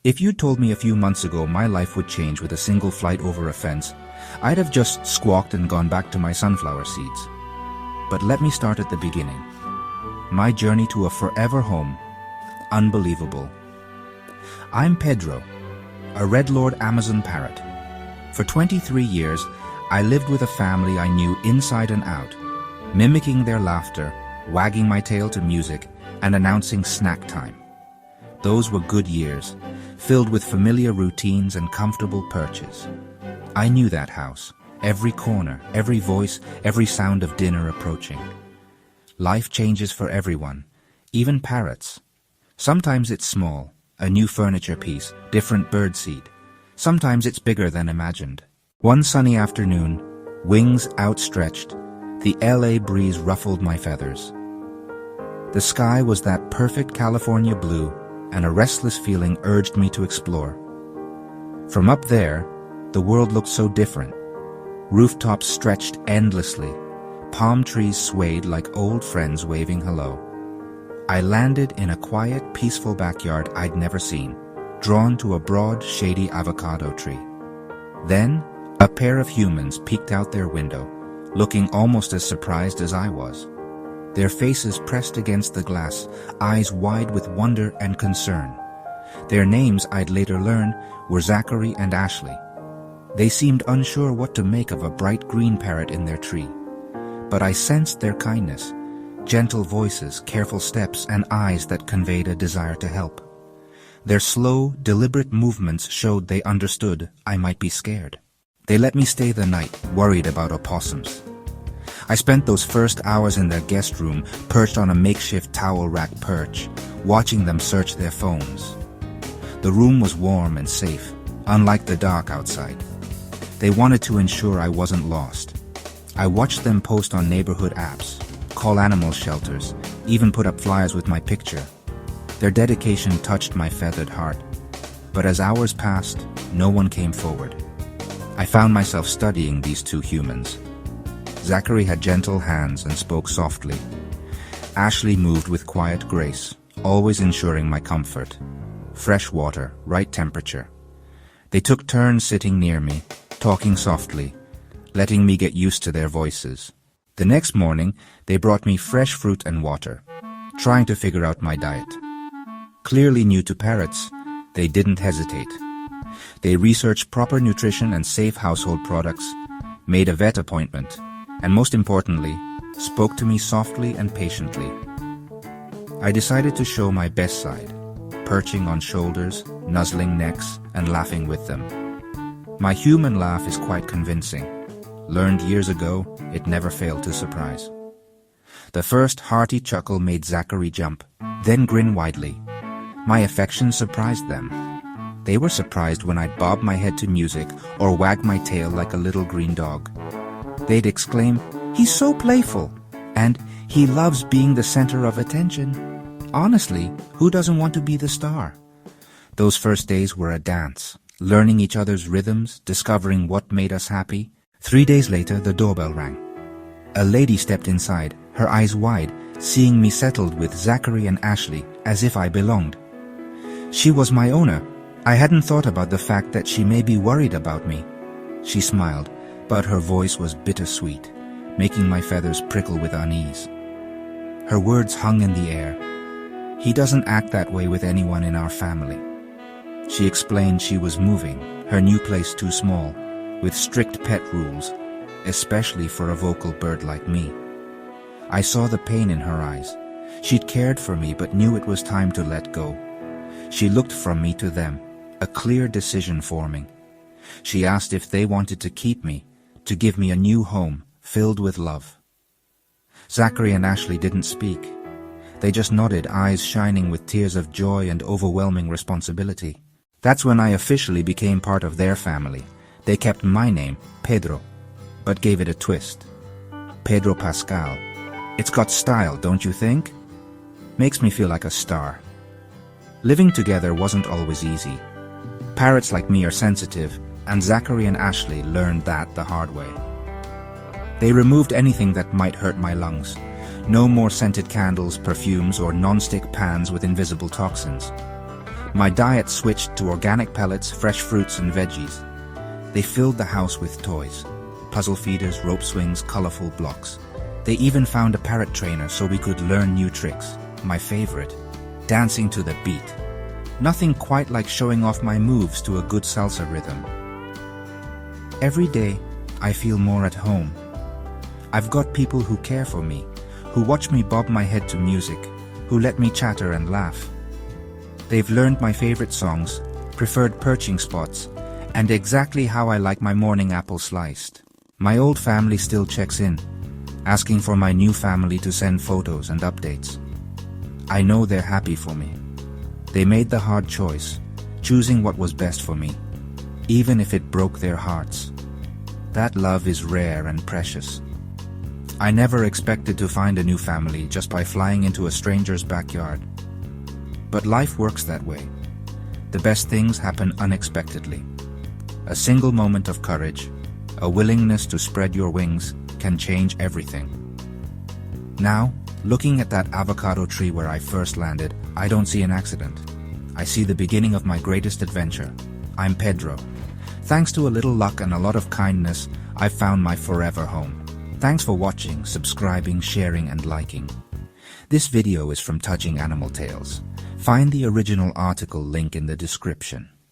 If you'd told me a few months ago my life would change with a single flight over a fence, I'd have just squawked and gone back to my sunflower seeds. But let me start at the beginning. My journey to a forever home. Unbelievable. I'm Pedro, a Red Lord Amazon parrot. For 23 years, I lived with a family I knew inside and out, mimicking their laughter, wagging my tail to music, and announcing snack time. Those were good years, filled with familiar routines and comfortable perches. I knew that house, every corner, every voice, every sound of dinner approaching. Life changes for everyone, even parrots. Sometimes it's small, a new furniture piece, different birdseed. Sometimes it's bigger than imagined. One sunny afternoon, wings outstretched, the LA breeze ruffled my feathers. The sky was that perfect California blue, and a restless feeling urged me to explore. From up there, the world looked so different. Rooftops stretched endlessly. Palm trees swayed like old friends waving hello. I landed in a quiet, peaceful backyard I'd never seen, drawn to a broad, shady avocado tree. Then, a pair of humans peeked out their window, looking almost as surprised as I was. Their faces pressed against the glass, eyes wide with wonder and concern. Their names, I'd later learn, were Zachary and Ashley. They seemed unsure what to make of a bright green parrot in their tree. But I sensed their kindness, gentle voices, careful steps, and eyes that conveyed a desire to help. Their slow, deliberate movements showed they understood I might be scared. They let me stay the night, worried about opossums. I spent those first hours in their guest room, perched on a makeshift towel rack perch, watching them search their phones. The room was warm and safe, unlike the dark outside. They wanted to ensure I wasn't lost. I watched them post on neighborhood apps, call animal shelters, even put up flyers with my picture. Their dedication touched my feathered heart. But as hours passed, no one came forward. I found myself studying these two humans. Zachary had gentle hands and spoke softly. Ashley moved with quiet grace, always ensuring my comfort. Fresh water, right temperature. They took turns sitting near me, talking softly, letting me get used to their voices. The next morning, they brought me fresh fruit and water, trying to figure out my diet. Clearly new to parrots, they didn't hesitate. They researched proper nutrition and safe household products, made a vet appointment, and most importantly, spoke to me softly and patiently. I decided to show my best side, perching on shoulders, nuzzling necks, and laughing with them. My human laugh is quite convincing. Learned years ago, it never failed to surprise. The first hearty chuckle made Zachary jump, then grin widely. My affection surprised them. They were surprised when I'd bob my head to music or wag my tail like a little green dog. They'd exclaim, "He's so playful," and "He loves being the center of attention." Honestly, who doesn't want to be the star? Those first days were a dance, learning each other's rhythms, discovering what made us happy. 3 days later, the doorbell rang. A lady stepped inside, her eyes wide, seeing me settled with Zachary and Ashley, as if I belonged. She was my owner. I hadn't thought about the fact that she may be worried about me. She smiled, but her voice was bittersweet, making my feathers prickle with unease. Her words hung in the air. "He doesn't act that way with anyone in our family." She explained she was moving, her new place too small, with strict pet rules, especially for a vocal bird like me. I saw the pain in her eyes. She'd cared for me but knew it was time to let go. She looked from me to them, a clear decision forming. She asked if they wanted to keep me, to give me a new home, filled with love. Zachary and Ashley didn't speak. They just nodded, eyes shining with tears of joy and overwhelming responsibility. That's when I officially became part of their family. They kept my name, Pedro, but gave it a twist. Pedro Pascal. It's got style, don't you think? Makes me feel like a star. Living together wasn't always easy. Parrots like me are sensitive, and Zachary and Ashley learned that the hard way. They removed anything that might hurt my lungs. No more scented candles, perfumes, or non-stick pans with invisible toxins. My diet switched to organic pellets, fresh fruits and veggies. They filled the house with toys. Puzzle feeders, rope swings, colorful blocks. They even found a parrot trainer so we could learn new tricks. My favorite, dancing to the beat. Nothing quite like showing off my moves to a good salsa rhythm. Every day, I feel more at home. I've got people who care for me, who watch me bob my head to music, who let me chatter and laugh. They've learned my favorite songs, preferred perching spots, and exactly how I like my morning apple sliced. My old family still checks in, asking for my new family to send photos and updates. I know they're happy for me. They made the hard choice, choosing what was best for me, even if it broke their hearts. That love is rare and precious. I never expected to find a new family just by flying into a stranger's backyard. But life works that way. The best things happen unexpectedly. A single moment of courage, a willingness to spread your wings, can change everything. Now, looking at that avocado tree where I first landed, I don't see an accident. I see the beginning of my greatest adventure. I'm Pedro. Thanks to a little luck and a lot of kindness, I've found my forever home. Thanks for watching, subscribing, sharing and liking. This video is from Touching Animal Tales. Find the original article link in the description.